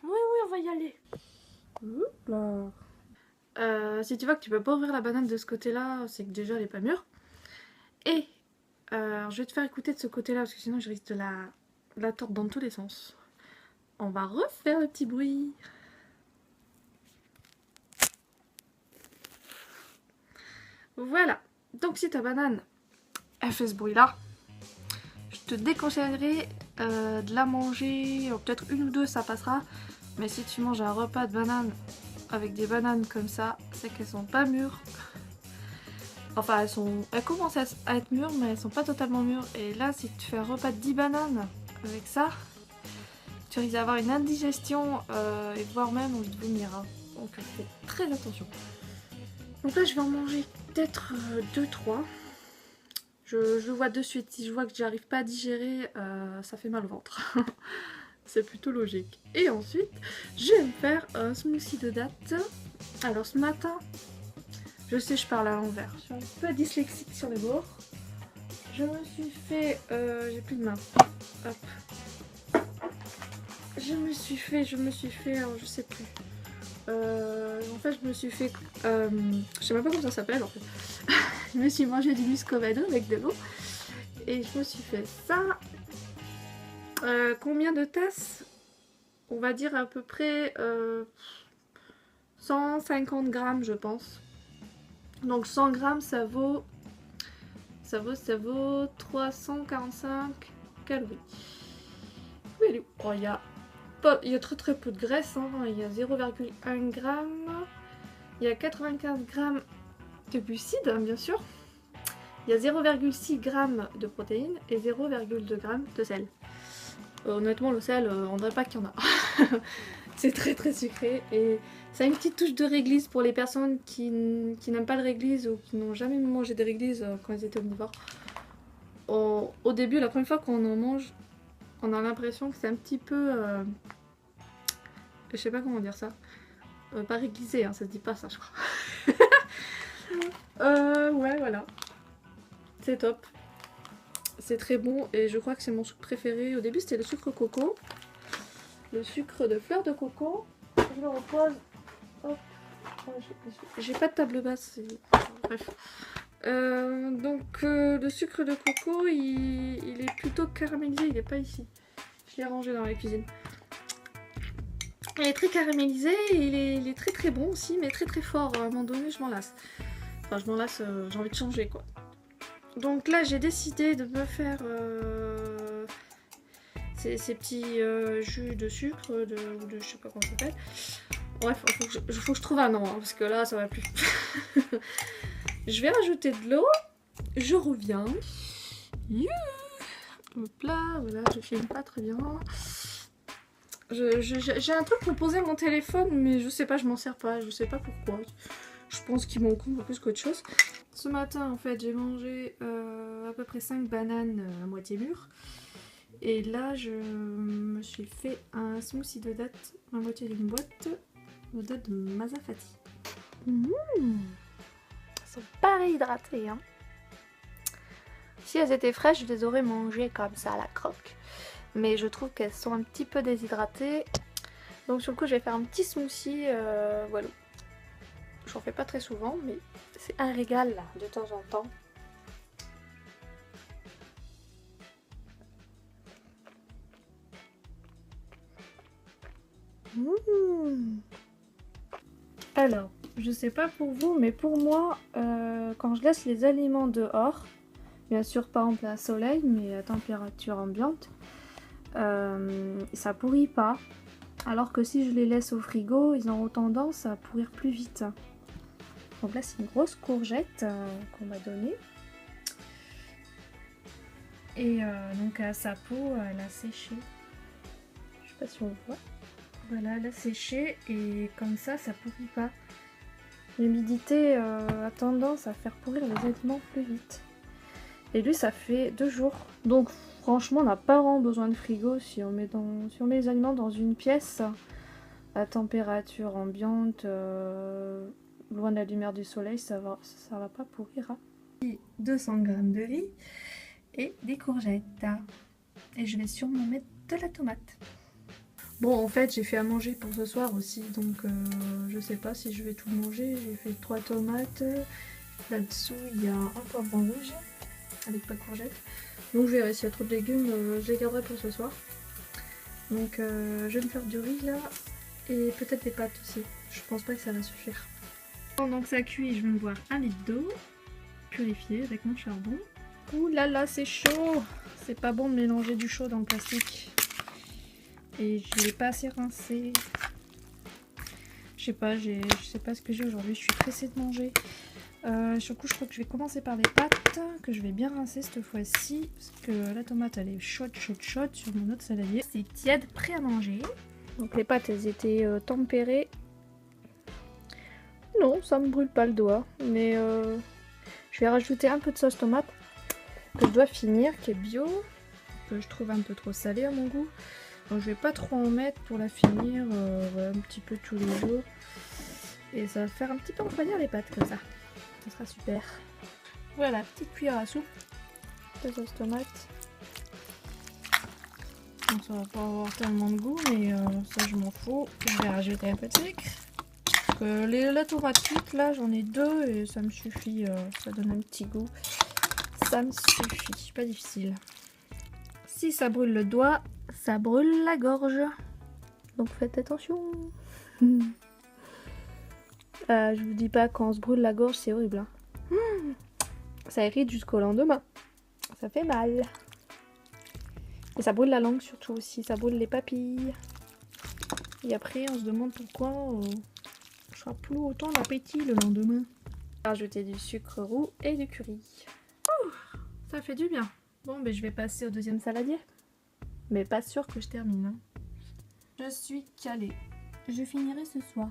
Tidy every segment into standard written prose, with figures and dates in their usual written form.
Oui, on va y aller. Si tu vois que tu peux pas ouvrir la banane de ce côté-là, c'est que déjà elle est pas mûre. Et je vais te faire écouter de ce côté-là parce que sinon je risque de la tordre dans tous les sens. On va refaire le petit bruit. Voilà. Donc si ta banane elle fait ce bruit-là, je te déconseillerais de la manger. Peut-être une ou deux ça passera. Mais si tu manges un repas de banane avec des bananes comme ça, c'est qu'elles sont pas mûres. Enfin, elles commencent à être mûres, mais elles sont pas totalement mûres. Et là, si tu fais un repas de 10 bananes avec ça, tu risques d'avoir une indigestion et voire même envie de vomir. Hein. Donc, fais très attention. Donc là, je vais en manger peut-être 2-3. Je vois de suite, si je vois que j'arrive pas à digérer, ça fait mal au ventre. C'est plutôt logique. Et ensuite, je vais me faire un smoothie de dattes. Alors ce matin, je sais je parle à l'envers, je suis un peu dyslexique sur les bords. Je me suis fait... j'ai plus de main. Hop. Je me suis fait, alors je sais plus. En fait, je me suis fait... je sais même pas comment ça s'appelle en fait. Je me suis mangé du muscovado avec de l'eau. Et je me suis fait ça. Combien de tasses? On va dire à peu près 150 grammes je pense. Donc 100 grammes ça vaut 345 calories. Oui, oh, il y a très peu de graisse, hein. Il y a 0,1 g. Il y a 95 grammes de glucides, hein, bien sûr. Il y a 0,6 g de protéines et 0,2 g de sel. Honnêtement, le sel, on dirait pas qu'il y en a. C'est très sucré et ça a une petite touche de réglisse pour les personnes qui n'aiment pas le réglisse ou qui n'ont jamais mangé de réglisse quand ils étaient omnivores. Au début, la première fois qu'on en mange, on a l'impression que c'est un petit peu... je sais pas comment dire ça. Pas réglissé, hein, ça se dit pas ça, je crois. Ouais, voilà. C'est top. C'est très bon et je crois que c'est mon sucre préféré. Au début, c'était le sucre coco. Le sucre de fleur de coco. Je le repose. Hop. J'ai pas de table basse. Bref. Donc le sucre de coco, il est plutôt caramélisé. Il est pas ici. Je l'ai rangé dans la cuisine. Il est très caramélisé. Il est très bon aussi, mais très fort. À un moment donné, je m'en lasse. Enfin, je m'en lasse. J'ai envie de changer quoi. Donc là, j'ai décidé de me faire ces petits jus de sucre, ou de je sais pas comment ça s'appelle. Bref, faut que je trouve un nom, hein, parce que là, ça va plus. Je vais rajouter de l'eau. Je reviens. Hop là, voilà, je filme pas très bien. J'ai un truc pour poser mon téléphone, mais je sais pas, je m'en sers pas, je sais pas pourquoi. Je pense qu'il m'encombre plus qu'autre chose. Ce matin, en fait, j'ai mangé à peu près 5 bananes à moitié mûres. Et là, je me suis fait un smoothie de dattes à moitié d'une boîte de dattes de Mazafati. Elles sont pas réhydratées, hein. Si elles étaient fraîches, je les aurais mangées comme ça à la croque. Mais je trouve qu'elles sont un petit peu déshydratées. Donc sur le coup, je vais faire un petit smoothie, voilà. J'en fais pas très souvent, mais c'est un régal là, de temps en temps. Alors, je sais pas pour vous, mais pour moi, quand je laisse les aliments dehors, bien sûr pas en plein soleil, mais à température ambiante, ça pourrit pas. Alors que si je les laisse au frigo, ils auront tendance à pourrir plus vite. Donc là, c'est une grosse courgette qu'on m'a donnée. Et donc à sa peau, elle a séché. Je sais pas si on voit. Voilà, elle a séché et comme ça pourrit pas. L'humidité a tendance à faire pourrir les aliments plus vite. Et lui, ça fait 2 jours. Donc franchement, on n'a pas vraiment besoin de frigo si on met les aliments dans une pièce à température ambiante, loin de la lumière du soleil, ça va pas pourrir. Hein. 200 g de riz et des courgettes. Et je vais sûrement mettre de la tomate. Bon, en fait, j'ai fait à manger pour ce soir aussi, donc je sais pas si je vais tout manger. J'ai fait 3 tomates. Là-dessous, il y a un poivron rouge avec pas de courgettes. Donc je verrai s'il y a trop de légumes, je les garderai pour ce soir. Donc je vais me faire du riz là et peut-être des pâtes aussi. Je pense pas que ça va suffire. Pendant que ça cuit, je vais me boire un litre d'eau purifiée avec mon charbon. Ouh là là, c'est chaud! C'est pas bon de mélanger du chaud dans le plastique. Et je l'ai pas assez rincé. Je sais pas ce que j'ai aujourd'hui. Je suis pressée de manger. Sur le coup, je crois que je vais commencer par les pâtes que je vais bien rincer cette fois-ci parce que la tomate elle est chaude sur mon autre saladier. C'est tiède, prêt à manger. Donc les pâtes elles étaient tempérées. Non, ça me brûle pas le doigt, mais je vais rajouter un peu de sauce tomate que je dois finir, qui est bio, que je trouve un peu trop salé à mon goût. Donc je vais pas trop en mettre pour la finir, voilà, un petit peu tous les jours. Et ça va faire un petit peu refroidir les pâtes comme ça. Ça sera super. Voilà, petite cuillère à soupe de sauce tomate. Donc ça va pas avoir tellement de goût, mais ça je m'en fous. Je vais rajouter un peu de sucre. La tomate cuite là, j'en ai 2 et ça me suffit. Ça donne un petit goût. Ça me suffit, pas difficile. Si ça brûle le doigt, ça brûle la gorge. Donc faites attention. Je vous dis pas, quand on se brûle la gorge, c'est horrible. Hein. Ça irrite jusqu'au lendemain. Ça fait mal. Et ça brûle la langue surtout aussi. Ça brûle les papilles. Et après, on se demande pourquoi on sera plus autant d'appétit le lendemain. Rajouter du sucre roux et du curry. Ouh, ça fait du bien. Bon, ben je vais passer au deuxième saladier. Mais pas sûr que je termine. Hein. Je suis calée. Je finirai ce soir.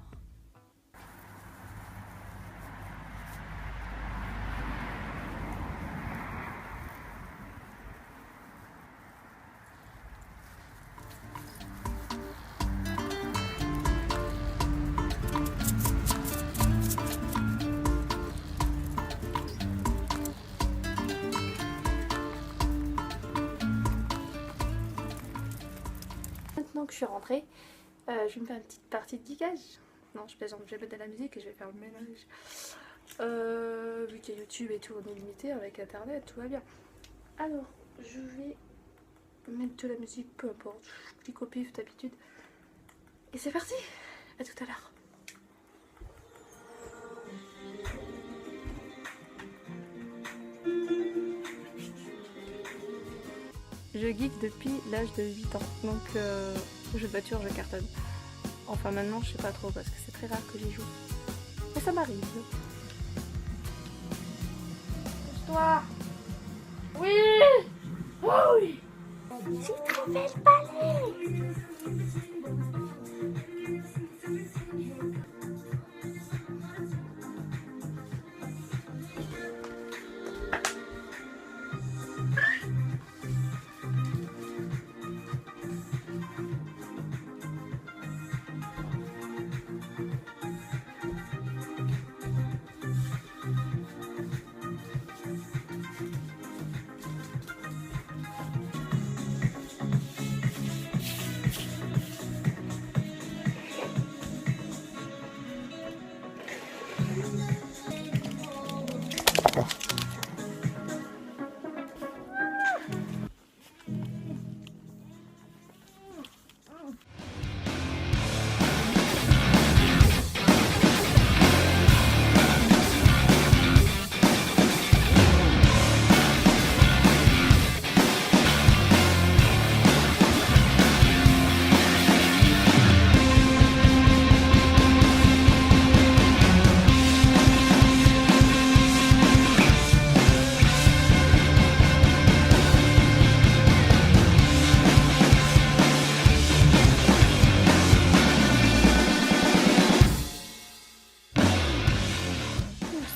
Maintenant que je suis rentrée, je vais me faire une petite partie de dicage. Non, je plaisante, je vais mettre de la musique et je vais faire le ménage. Vu qu'il y a YouTube et tout, on est limité avec internet, tout va bien. Alors, je vais mettre de la musique, peu importe, je clique au pif d'habitude. Et c'est parti! À tout à l'heure. Je geek depuis l'âge de 8 ans, donc jeu de voiture, je cartonne. Enfin maintenant, je sais pas trop parce que c'est très rare que j'y joue. Mais ça m'arrive. Pousse-toi! Oui! Oh oui! J'ai trouvé le palais!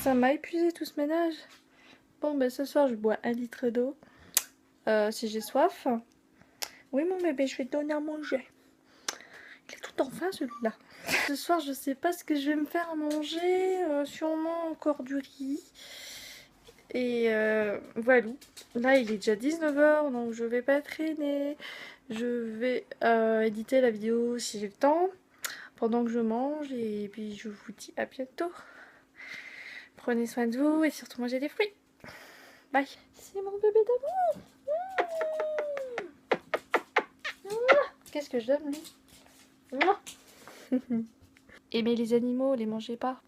Ça m'a épuisé tout ce ménage. Bon, ben ce soir, je bois 1 litre d'eau. Si j'ai soif. Oui, mon bébé, je vais te donner à manger. Il est tout en faim, celui-là. Ce soir, je sais pas ce que je vais me faire à manger. Sûrement encore du riz. Et voilà. Là il est déjà 19h donc je vais pas traîner. Je vais éditer la vidéo si j'ai le temps pendant que je mange et puis je vous dis à bientôt. Prenez soin de vous et surtout mangez des fruits. Bye. C'est mon bébé d'amour. Qu'est-ce que je donne lui? Aimez les animaux, les mangez pas.